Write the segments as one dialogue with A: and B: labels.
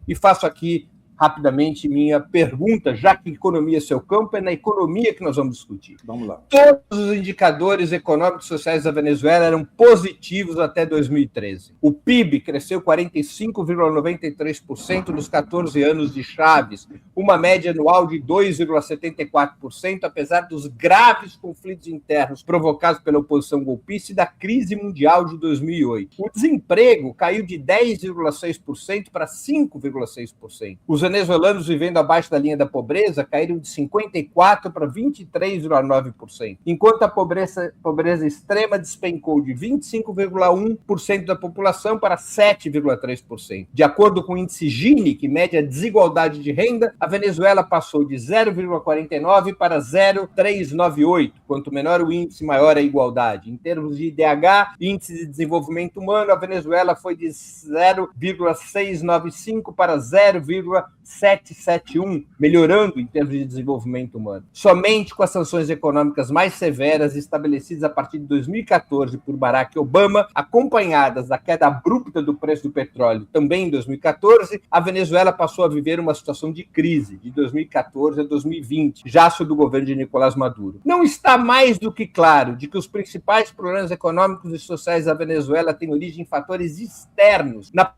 A: E faço aqui rapidamente minha pergunta, já que economia é seu campo, é na economia que nós vamos discutir.
B: Vamos lá.
A: Todos os indicadores econômicos e sociais da Venezuela eram positivos até 2013. O PIB cresceu 45,93% nos 14 anos de Chávez, uma média anual de 2,74%, apesar dos graves conflitos internos provocados pela oposição golpista e da crise mundial de 2008. O desemprego caiu de 10,6% para 5,6%. Os venezuelanos vivendo abaixo da linha da pobreza caíram de 54% para 23,9%, enquanto a pobreza extrema despencou de 25,1% da população para 7,3%. De acordo com o índice Gini, que mede a desigualdade de renda, a Venezuela passou de 0,49 para 0,398. Quanto menor o índice, maior a igualdade. Em termos de IDH, índice de desenvolvimento humano, a Venezuela foi de 0,695 para 0,771, melhorando em termos de desenvolvimento humano. Somente com as sanções econômicas mais severas estabelecidas a partir de 2014 por Barack Obama, acompanhadas da queda abrupta do preço do petróleo também em 2014, a Venezuela passou a viver uma situação de crise de 2014 a 2020, já sob o governo de Nicolás Maduro. Não está mais do que claro de que os principais problemas econômicos e sociais da Venezuela têm origem em fatores externos, na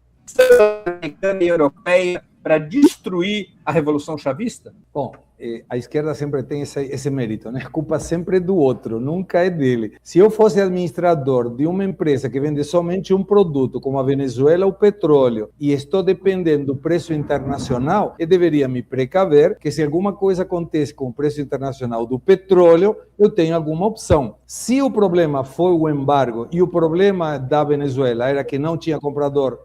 A: americana e europeia, para destruir a Revolução Chavista?
B: Bom, a esquerda sempre tem esse mérito, né? A culpa sempre é do outro, nunca é dele. Se eu fosse administrador de uma empresa que vende somente um produto, como a Venezuela, o petróleo, e estou dependendo do preço internacional, eu deveria me precaver que se alguma coisa acontece com o preço internacional do petróleo, eu tenho alguma opção. Se o problema foi o embargo e o problema da Venezuela era que não tinha comprador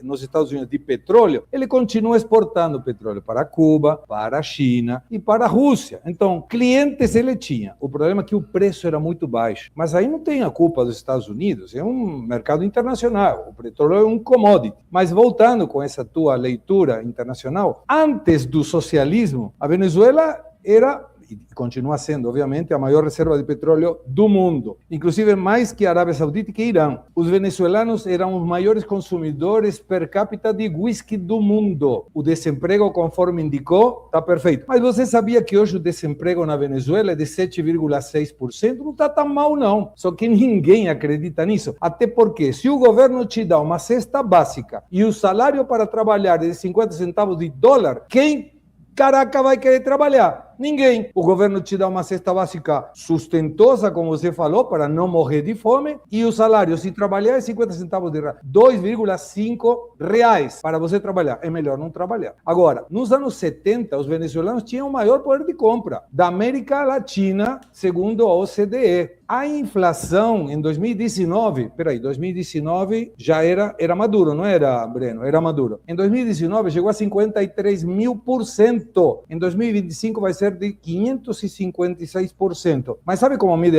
B: nos Estados Unidos de petróleo, ele continua exportando petróleo para Cuba, para a China e para a Rússia. Então, clientes ele tinha. O problema é que o preço era muito baixo. Mas aí não tem a culpa dos Estados Unidos, é um mercado internacional. O petróleo é um commodity. Mas voltando com essa tua leitura internacional, antes do socialismo, a Venezuela era e continua sendo, obviamente, a maior reserva de petróleo do mundo, inclusive mais que a Arábia Saudita e que Irã. Os venezuelanos eram os maiores consumidores per capita de whisky do mundo. O desemprego, conforme indicou, está perfeito. Mas você sabia que hoje o desemprego na Venezuela é de 7,6%? Não está tão mal, não. Só que ninguém acredita nisso. Até porque, se o governo te dá uma cesta básica e o salário para trabalhar é de 50 centavos de dólar, quem caraca vai querer trabalhar? Ninguém. O governo te dá uma cesta básica sustentosa, como você falou, para não morrer de fome, e o salário, se trabalhar, é 50 centavos de real. 2,5 reais para você trabalhar. É melhor não trabalhar. Agora, nos anos 70, os venezuelanos tinham o maior poder de compra da América Latina, segundo a OCDE. A inflação em 2019, 2019 já era Maduro, não era, Breno? Era Maduro. Em 2019 chegou a 53.000%. Em 2025 vai ser de 556%. Mas sabe como mide,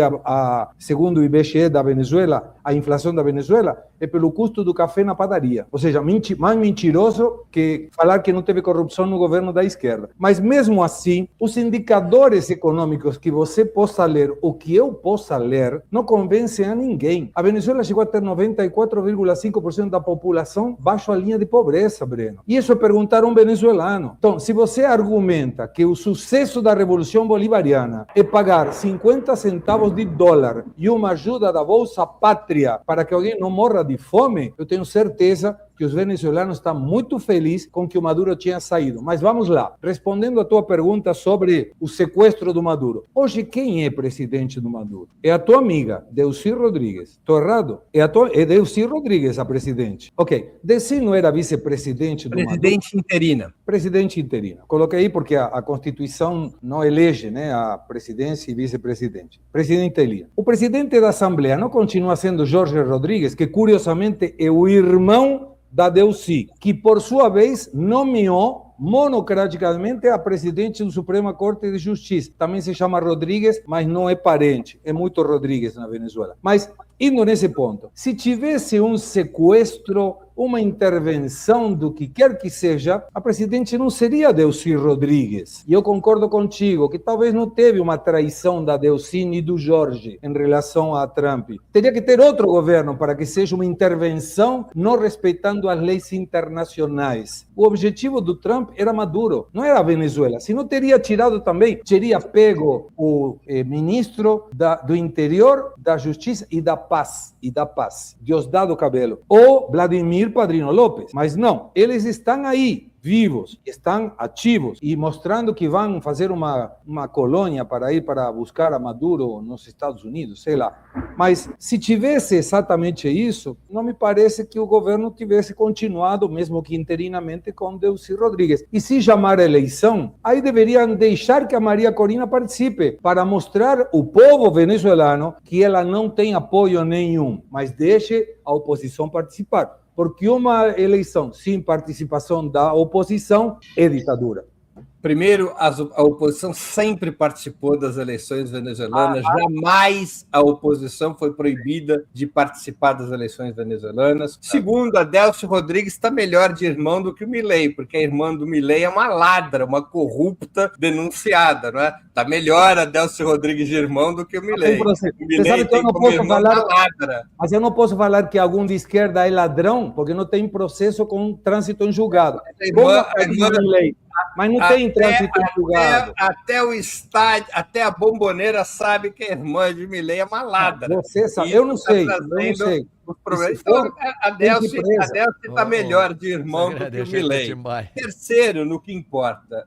B: segundo o IBGE da Venezuela, a inflação da Venezuela? É pelo custo do café na padaria. Ou seja, mais mentiroso que falar que não teve corrupção no governo da esquerda. Mas mesmo assim, os indicadores econômicos que você possa ler, o que eu possa ler, não convencem a ninguém. A Venezuela chegou a ter 94,5% da população baixo a linha de pobreza, Breno. E isso é perguntar a um venezuelano. Então, se você argumenta que o sucesso da Revolução Bolivariana é pagar 50 centavos de dólar e uma ajuda da Bolsa Pátria para que alguém não morra de fome, eu tenho certeza que os venezuelanos estão muito felizes com que o Maduro tinha saído. Mas vamos lá, respondendo a tua pergunta sobre o sequestro do Maduro. Hoje, quem é presidente do Maduro? É a tua amiga, Delcy Rodrigues. Estou errado? É Delcy Rodrigues a presidente. Ok, Delcy não era vice-presidente do Maduro?
A: Presidente interina.
B: Presidente interina. Coloquei aí porque a Constituição não elege, né, a presidência e vice-presidente. Presidente interina. O presidente da Assembleia não continua sendo Jorge Rodrigues, que curiosamente é o irmão da Delcy, que por sua vez nomeou monocraticamente a presidente do Suprema Corte de Justiça. Também se chama Rodrigues, mas não é parente. É muito Rodrigues na Venezuela. Mas indo nesse ponto, se tivesse um sequestro, uma intervenção do que quer que seja, a presidente não seria Delcy Rodrigues. E eu concordo contigo que talvez não teve uma traição da Delcy e do Jorge em relação a Trump. Teria que ter outro governo para que seja uma intervenção não respeitando as leis internacionais. O objetivo do Trump era Maduro, não era a Venezuela. Se não teria tirado também, teria pego o ministro do Interior, da Justiça e da Paz, Diosdado Cabello, ou Vladimir Padrino López. Mas não, eles estão aí, vivos, estão ativos e mostrando que vão fazer uma colônia para ir para buscar a Maduro nos Estados Unidos, sei lá. Mas se tivesse exatamente isso, não me parece que o governo tivesse continuado, mesmo que interinamente, com Delcy Rodrigues. E se chamar a eleição, aí deveriam deixar que a Maria Corina participe, para mostrar ao povo venezuelano que ela não tem apoio nenhum, mas deixe a oposição participar. Porque uma eleição sem participação da oposição é ditadura.
A: Primeiro, a oposição sempre participou das eleições venezuelanas, jamais a oposição foi proibida de participar das eleições venezuelanas. Segundo, a Delcy Rodrigues está melhor de irmão do que o Milei, porque a irmã do Milei é uma ladra, uma corrupta denunciada, não é? Está melhor a Delcy Rodrigues de irmão do que o Milei. O Milei tem como irmã uma ladra.
B: Mas eu não posso falar que algum de esquerda é ladrão, porque não tem processo com trânsito em julgado. Mas não tem trânsito em julgado.
A: Até o estádio, até a bomboneira sabe que a irmã de Milei é uma ladra.
B: Você sabe, eu não sei.
A: Então, a Delcy está melhor de irmão do que o Milei. Terceiro, no que importa,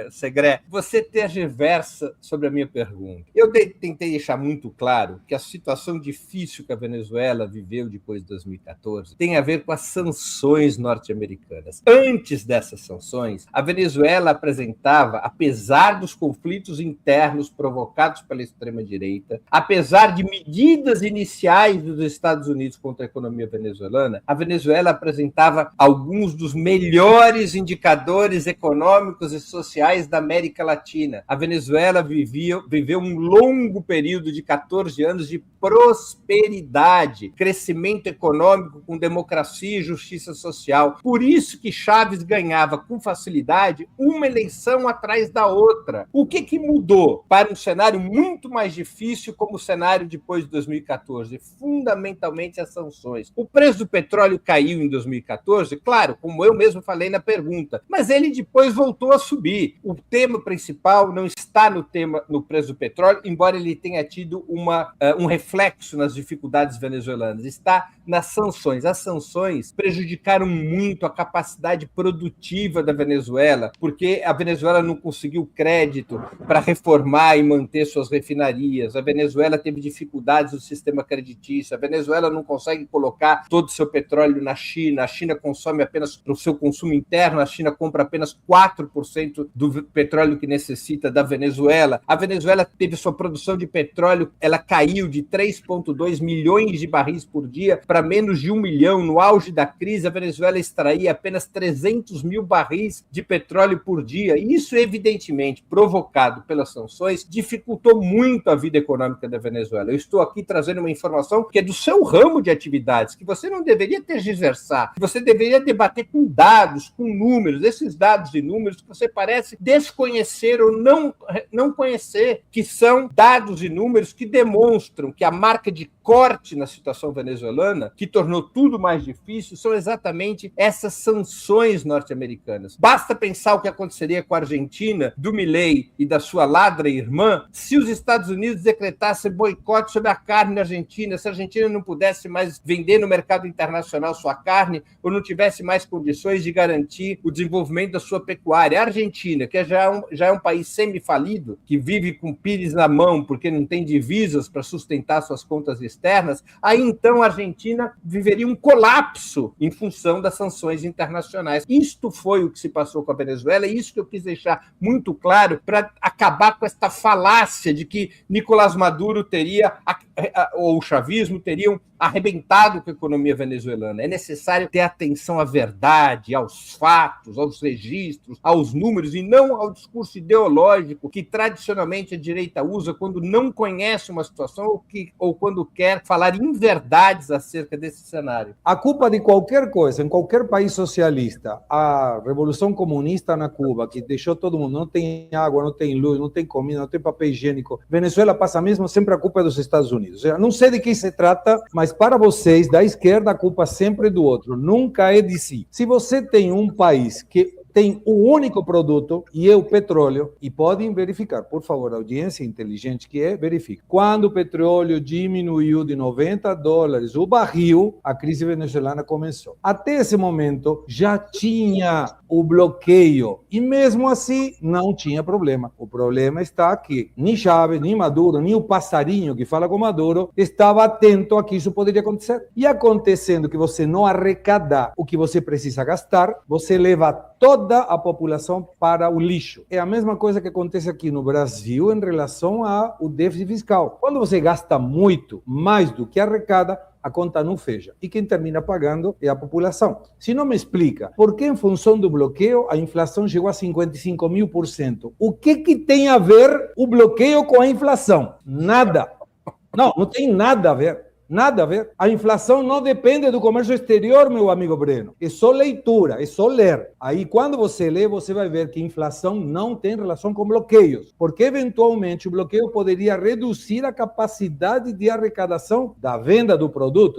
A: Segré, você tergiversa sobre a minha pergunta. Eu tentei deixar muito claro que a situação difícil que a Venezuela viveu depois de 2014 tem a ver com as sanções norte-americanas. Antes dessas sanções, a Venezuela apresentava, apesar dos conflitos internos provocados pela extrema-direita, apesar de medidas iniciais dos Estados Unidos contra a economia venezuelana, a Venezuela apresentava alguns dos melhores indicadores econômicos e sociais da América Latina. A Venezuela viveu um longo período de 14 anos de prosperidade, crescimento econômico com democracia e justiça social. Por isso que Chávez ganhava com facilidade uma eleição atrás da outra. O que mudou para um cenário muito mais difícil como o cenário depois de 2014? Fundamentalmente as sanções. O preço do petróleo caiu em 2014, claro, como eu mesmo falei na pergunta, mas ele depois voltou a subir. O tema principal não está no preço do petróleo, embora ele tenha tido um reflexo nas dificuldades venezuelanas, está nas sanções. As sanções prejudicaram muito a capacidade produtiva da Venezuela, porque a Venezuela não conseguiu crédito para reformar e manter suas refinarias, a Venezuela teve dificuldades no sistema creditício, a Venezuela não consegue colocar todo o seu petróleo na China, a China consome apenas para o seu consumo interno, a China compra apenas 4% do petróleo que necessita da Venezuela. A Venezuela teve sua produção de petróleo, ela caiu de 3,2 milhões de barris por dia para menos de 1 milhão. No auge da crise, a Venezuela extraía apenas 300 mil barris de petróleo por dia. Isso, evidentemente, provocado pelas sanções, dificultou muito a vida econômica da Venezuela. Eu estou aqui trazendo uma informação que é do seu ramo de atividades, que você não deveria tergiversar, que você deveria debater com dados, com números, esses dados e números que você parece desconhecer ou não conhecer, que são dados e números que demonstram que a marca de corte na situação venezuelana, que tornou tudo mais difícil, são exatamente essas sanções norte-americanas. Basta pensar o que aconteceria com a Argentina, do Milei e da sua ladra irmã, se os Estados Unidos decretassem boicote sobre a carne argentina, se a Argentina não pudesse mais vender no mercado internacional sua carne, ou não tivesse mais condições de garantir o desenvolvimento da sua pecuária. A Argentina, que já é um país semi-falido, que vive com pires na mão porque não tem divisas para sustentar suas contas externas, aí então a Argentina viveria um colapso em função das sanções internacionais. Isto foi o que se passou com a Venezuela, e isso que eu quis deixar muito claro para acabar com esta falácia de que Nicolás Maduro teria ou o chavismo teriam arrebentado com a economia venezuelana. É necessário ter atenção à verdade, aos fatos, aos registros, aos números, e não ao discurso ideológico que tradicionalmente a direita usa quando não conhece uma situação ou quando quer falar inverdades acerca desse cenário.
B: A culpa de qualquer coisa, em qualquer país socialista, a Revolução Comunista na Cuba, que deixou todo mundo, não tem água, não tem luz, não tem comida, não tem papel higiênico. Venezuela passa mesmo sempre a culpa dos Estados Unidos. Ou seja, não sei de que se trata, mas para vocês, da esquerda, a culpa sempre é do outro, nunca é de si. Se você tem um país que tem um único produto, e é o petróleo, e podem verificar, por favor, a audiência inteligente que é, verifique. Quando o petróleo diminuiu de $90 o barril, a crise venezuelana começou. Até esse momento, já tinha o bloqueio, e mesmo assim, não tinha problema. O problema está que nem Chávez, nem Maduro, nem o passarinho que fala com Maduro, estava atento a que isso poderia acontecer. E acontecendo que você não arrecadar o que você precisa gastar, você leva toda a população para o lixo. É a mesma coisa que acontece aqui no Brasil em relação ao déficit fiscal. Quando você gasta muito, mais do que arrecada, a conta não fecha. E quem termina pagando é a população. Se não me explica por que, em função do bloqueio, a inflação chegou a 55.000%. O que tem a ver o bloqueio com a inflação? Nada. Não tem nada a ver. Nada a ver. A inflação não depende do comércio exterior, meu amigo Breno. É só leitura, é só ler. Aí, quando você lê, você vai ver que a inflação não tem relação com bloqueios, porque, eventualmente, o bloqueio poderia reduzir a capacidade de arrecadação da venda do produto.